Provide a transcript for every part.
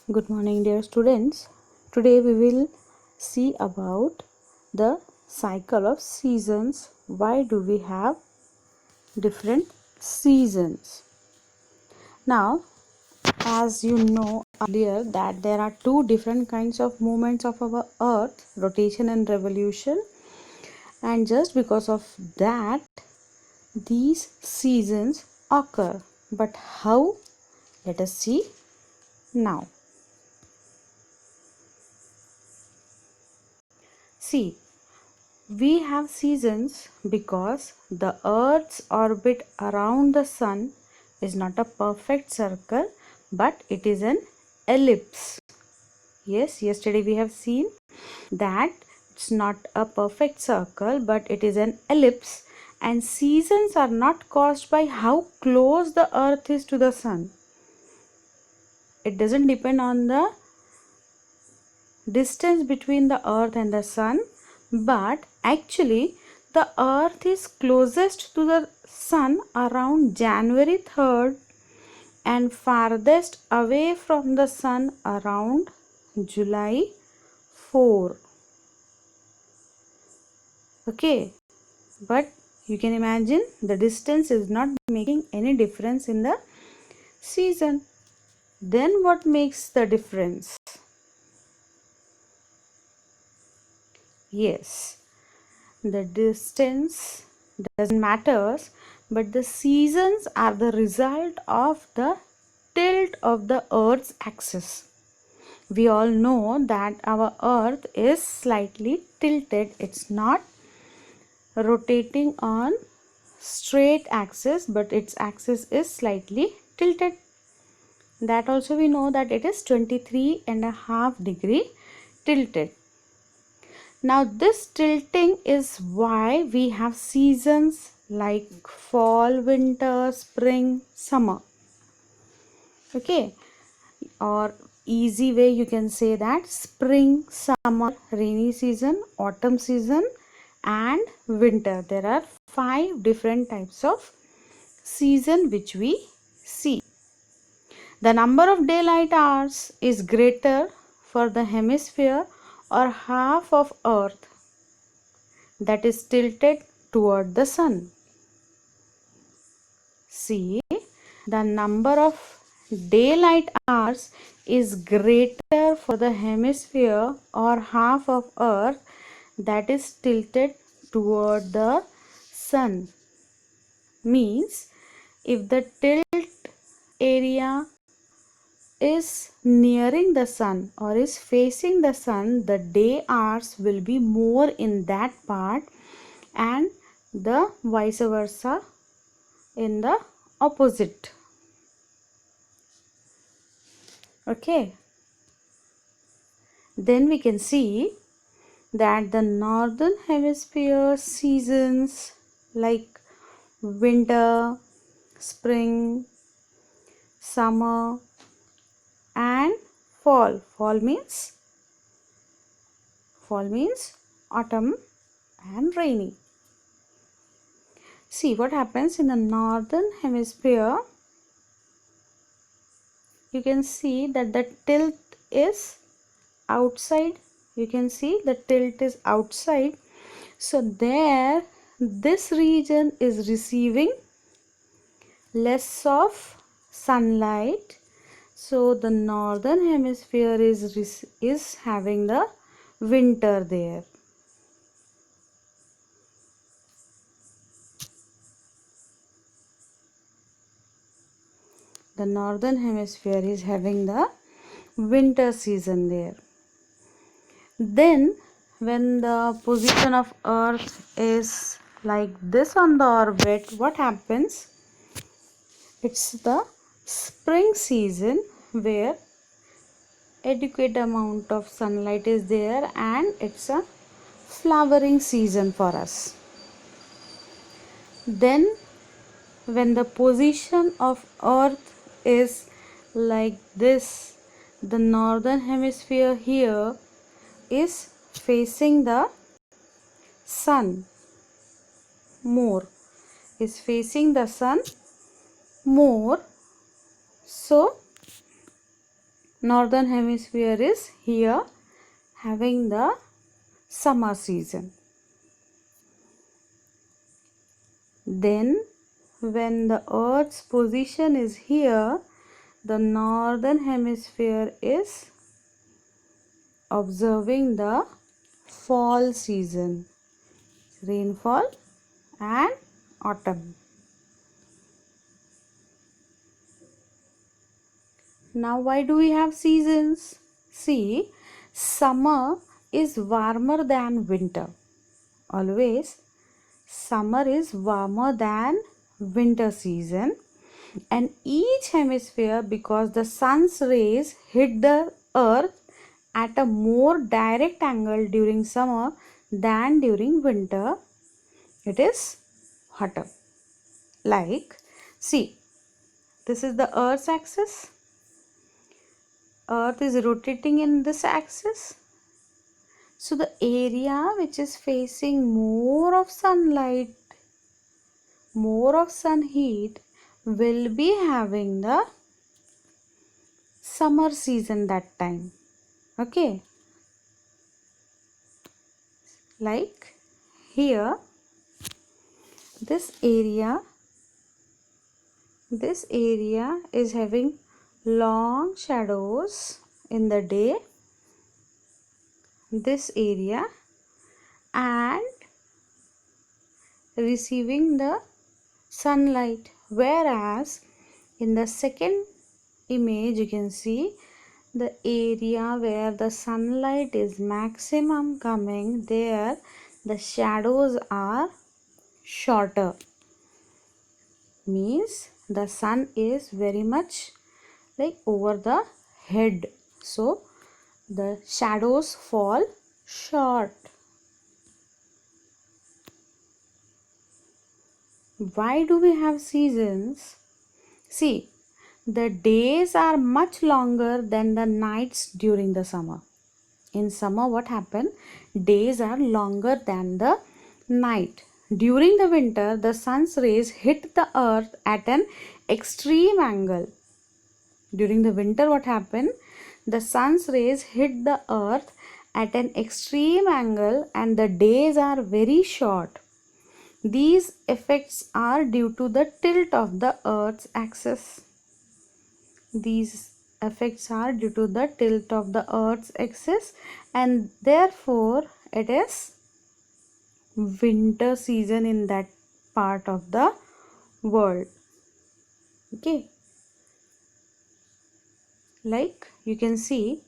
Good morning, dear students. Today we will see about the cycle of seasons. Why do we have different seasons? Now, as you know earlier that there are two different kinds of movements of our earth, rotation and revolution, and just because of that these seasons occur. But how? Let us see now. See, we have seasons because the Earth's orbit around the Sun is not a perfect circle but it is an ellipse. Yes, yesterday we have seen that it's not a perfect circle but it is an ellipse, and seasons are not caused by how close the Earth is to the Sun. It doesn't depend on the distance between the Earth and the Sun, but actually the Earth is closest to the Sun around January 3rd and farthest away from the Sun around July 4. Okay, but you can imagine the distance is not making any difference in the season. Then what makes the difference? Yes, the distance doesn't matter, but the seasons are the result of the tilt of the Earth's axis. We all know that our Earth is slightly tilted. It's not rotating on straight axis, but its axis is slightly tilted. That also we know that it is 23.5 degree tilted. Now this tilting is why we have seasons like fall, winter, spring, summer. Okay, or easy way you can say that spring, summer, rainy season, autumn season and winter. There are 5 different types of season which we see. The number of daylight hours is greater for the hemisphere or half of Earth that is tilted toward the Sun. See, the number of daylight hours is greater for the hemisphere or half of Earth that is tilted toward the Sun. Means, if the tilt area is nearing the Sun or is facing the Sun, the day hours will be more in that part and the vice versa in the opposite. Okay, then we can see that the northern hemisphere seasons like winter, spring, summer and fall means autumn and rainy. See what happens in the northern hemisphere. You can see that the tilt is outside. You can see the tilt is outside. So there this region is receiving less of sunlight. So the northern hemisphere is having the winter there. The northern hemisphere is having the winter season there. Then when the position of Earth is like this on the orbit, what happens? It's the spring season where adequate amount of sunlight is there and it's a flowering season for us. Then when the position of Earth is like this, the northern hemisphere here is facing the sun more, so northern hemisphere is here having the summer season. Then when the earth's position is here, the northern hemisphere is observing the fall season, rainfall and autumn. Now why do we have seasons? See, summer is warmer than winter. Always summer is warmer than winter season, and each hemisphere, because the sun's rays hit the earth at a more direct angle during summer than during winter, it is hotter. Like, see, this is the earth's axis. Earth is rotating in this axis. So the area which is facing more of sunlight, more of sun heat, will be having the summer season that time. Okay. Like here, this area is having long shadows in the day, this area, and receiving the sunlight, whereas in the second image you can see the area where the sunlight is maximum coming, there the shadows are shorter, means the sun is very much like over the head, so the shadows fall short. Why do we have seasons? See, the days are much longer than the nights during the summer. In summer, what happens? Days are longer than the night. During the winter, the sun's rays hit the earth at an extreme angle. During the winter, what happened? The sun's rays hit the earth at an extreme angle and the days are very short. These effects are due to the tilt of the earth's axis. These effects are due to the tilt of the earth's axis, and therefore it is winter season in that part of the world. Okay. Like you can see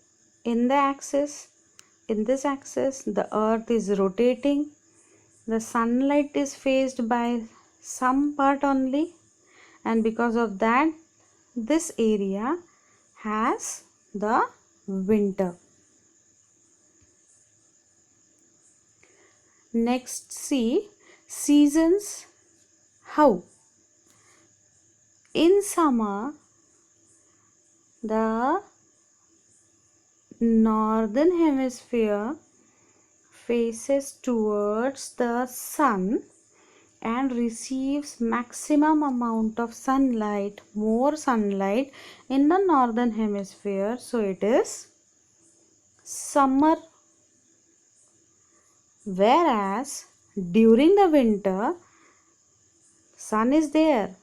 in the axis, in this axis, the earth is rotating. The sunlight is faced by some part only, and because of that this area has the winter. Next, see seasons. How? In summer, the northern hemisphere faces towards the sun and receives maximum amount of sunlight, more sunlight in the northern hemisphere, so it is summer. Whereas during the winter, sun is there,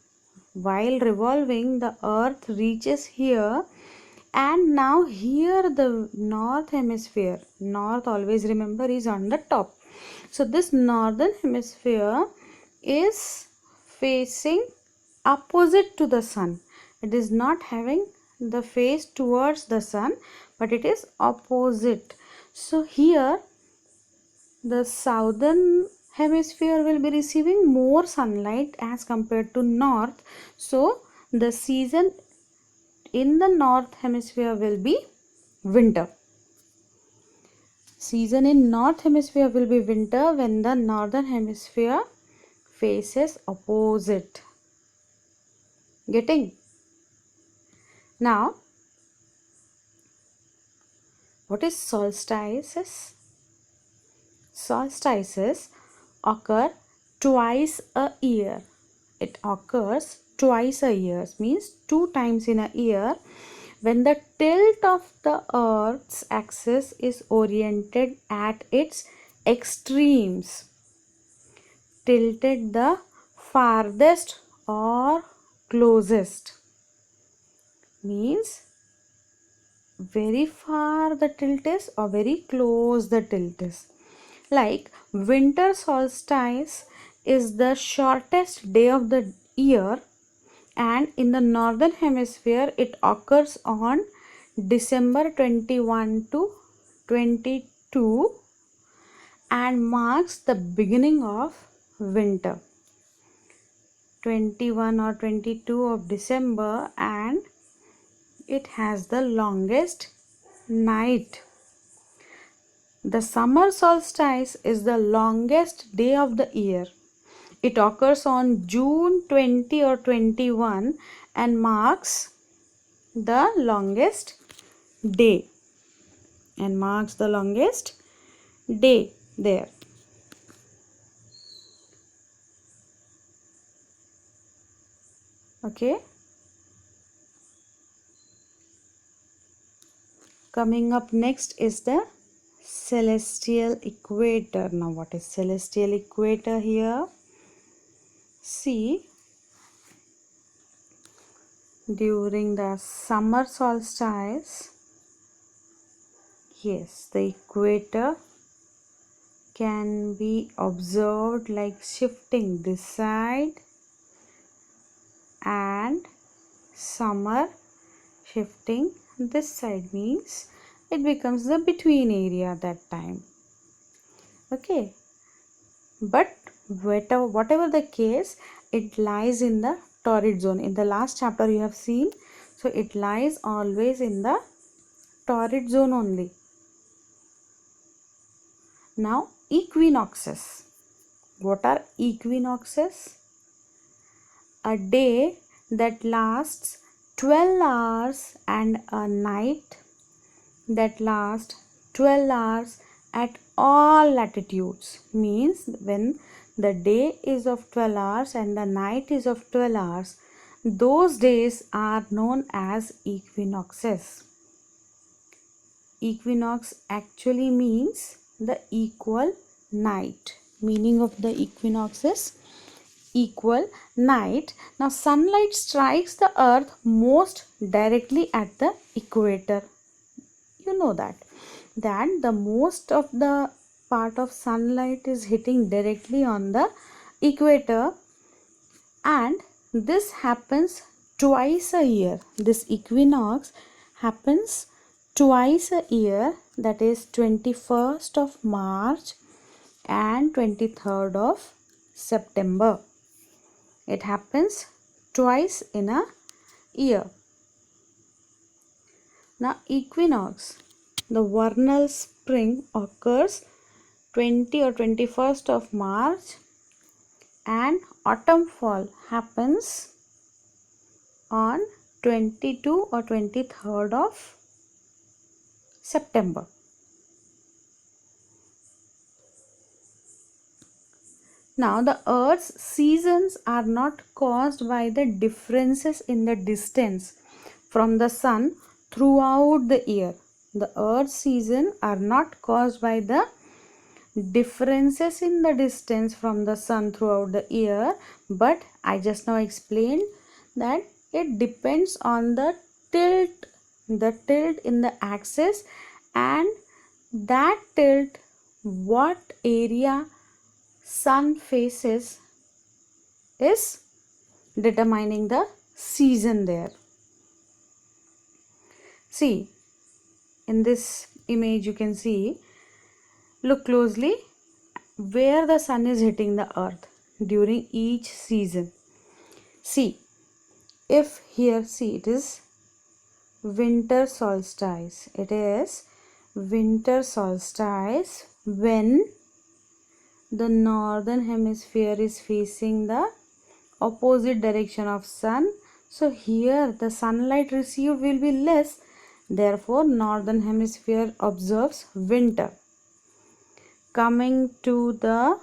while revolving the earth reaches here, and now here the north hemisphere, north always remember is on the top, so this northern hemisphere is facing opposite to the sun. It is not having the face towards the sun, but it is opposite. So here the southern hemisphere will be receiving more sunlight as compared to north, so the season in the north hemisphere will be winter. Season in north hemisphere will be winter when the northern hemisphere faces opposite. Getting? Now, what is solstices? Solstices occur twice a year. It occurs twice a year, means 2 times in a year, when the tilt of the Earth's axis is oriented at its extremes, tilted the farthest or closest, means very far the tilt is or very close the tilt is. Like winter solstice is the shortest day of the year, and in the northern hemisphere it occurs on December 21 to 22 and marks the beginning of winter. 21 or 22 of December, and it has the longest night. The summer solstice is the longest day of the year. It occurs on June 20 or 21 and marks the longest day. There. Okay. Coming up next is the celestial equator. Now what is celestial equator here? See, during the summer solstice, yes, the equator can be observed like shifting this side, and summer shifting this side, means it becomes the between area that time. Okay, but whatever the case, it lies in the torrid zone. In the last chapter you have seen, so it lies always in the torrid zone only. Now equinoxes. What are equinoxes? A day that lasts 12 hours and a night that lasts 12 hours at all latitudes, means when the day is of 12 hours and the night is of 12 hours, those days are known as equinoxes. Equinox actually means the equal night. Meaning of the equinox is equal night. Now sunlight strikes the earth most directly at the equator. You know that the most of the part of sunlight is hitting directly on the equator, and this happens twice a year. This equinox happens twice a year, that is 21st of March and 23rd of September. It happens twice in a year. Now equinox, the vernal spring occurs 20 or 21st of March, and autumn fall happens on 22 or 23rd of September. Now the Earth's seasons are not caused by the differences in the distance from the sun throughout the year. The Earth's seasons are not caused by the differences in the distance from the sun throughout the year, but I just now explained that it depends on the tilt in the axis, and that tilt, what area sun faces, is determining the season there. See, in this image you can see, look closely where the sun is hitting the earth during each season. See, if here, see, it is winter solstice. It is winter solstice when the northern hemisphere is facing the opposite direction of sun. So here the sunlight received will be less. Therefore, northern hemisphere observes winter. Coming to the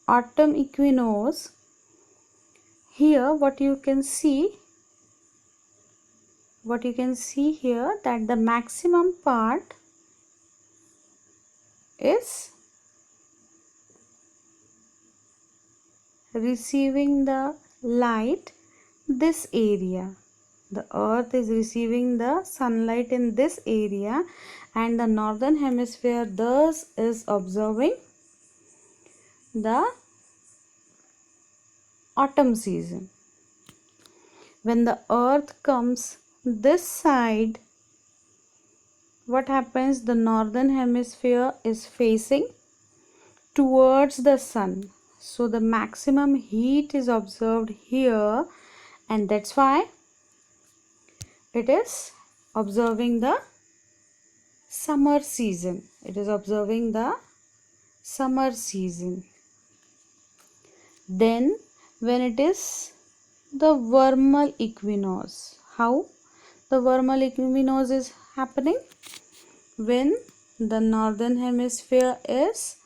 autumn equinox, here what you can see, what you can see here, that the maximum part is receiving the light this area. The earth is receiving the sunlight in this area, and the northern hemisphere thus is observing the autumn season. When the earth comes this side, what happens? The northern hemisphere is facing towards the sun, so the maximum heat is observed here, and that's why it is observing the summer season. It is observing the summer season. Then when it is the vernal equinox, how the vernal equinox is happening? When the northern hemisphere is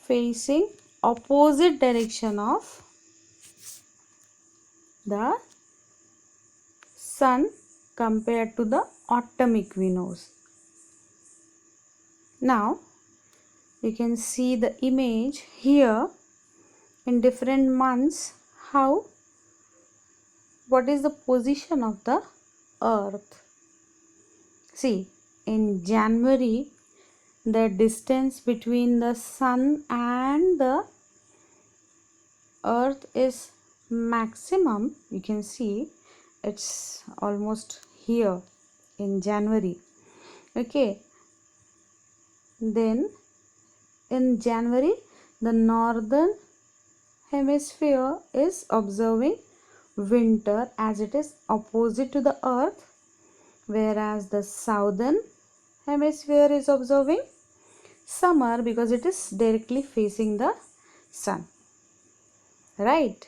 facing opposite direction of the sun compared to the autumn equinox. Now you can see the image here in different months, how, what is the position of the earth. See, in January, the distance between the sun and the earth is maximum. You can see it's almost here in January. Okay, then in January, the northern hemisphere is observing winter as it is opposite to the earth, whereas the southern hemisphere is observing summer because it is directly facing the sun, right?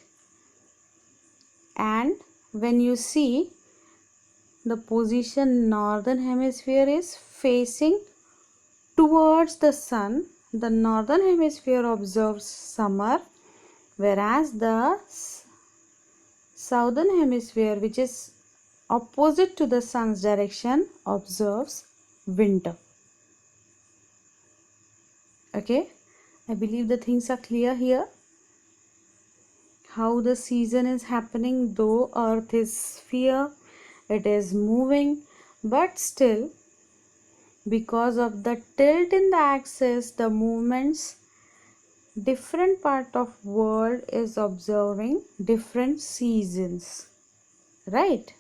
And when you see the position, northern hemisphere is facing towards the sun, the northern hemisphere observes summer, whereas the southern hemisphere, which is opposite to the sun's direction, observes winter. Okay, I believe the things are clear here. How the season is happening, though earth is sphere, it is moving, but still because of the tilt in the axis, the movements, different part of world is observing different seasons, right?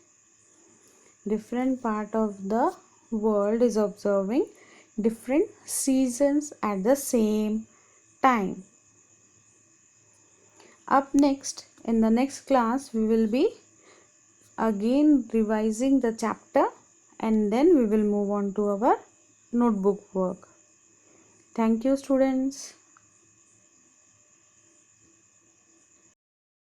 Different part of the world is observing different seasons at the same time. Up next, in the next class, we will be again revising the chapter, and then we will move on to our notebook work. Thank you, students.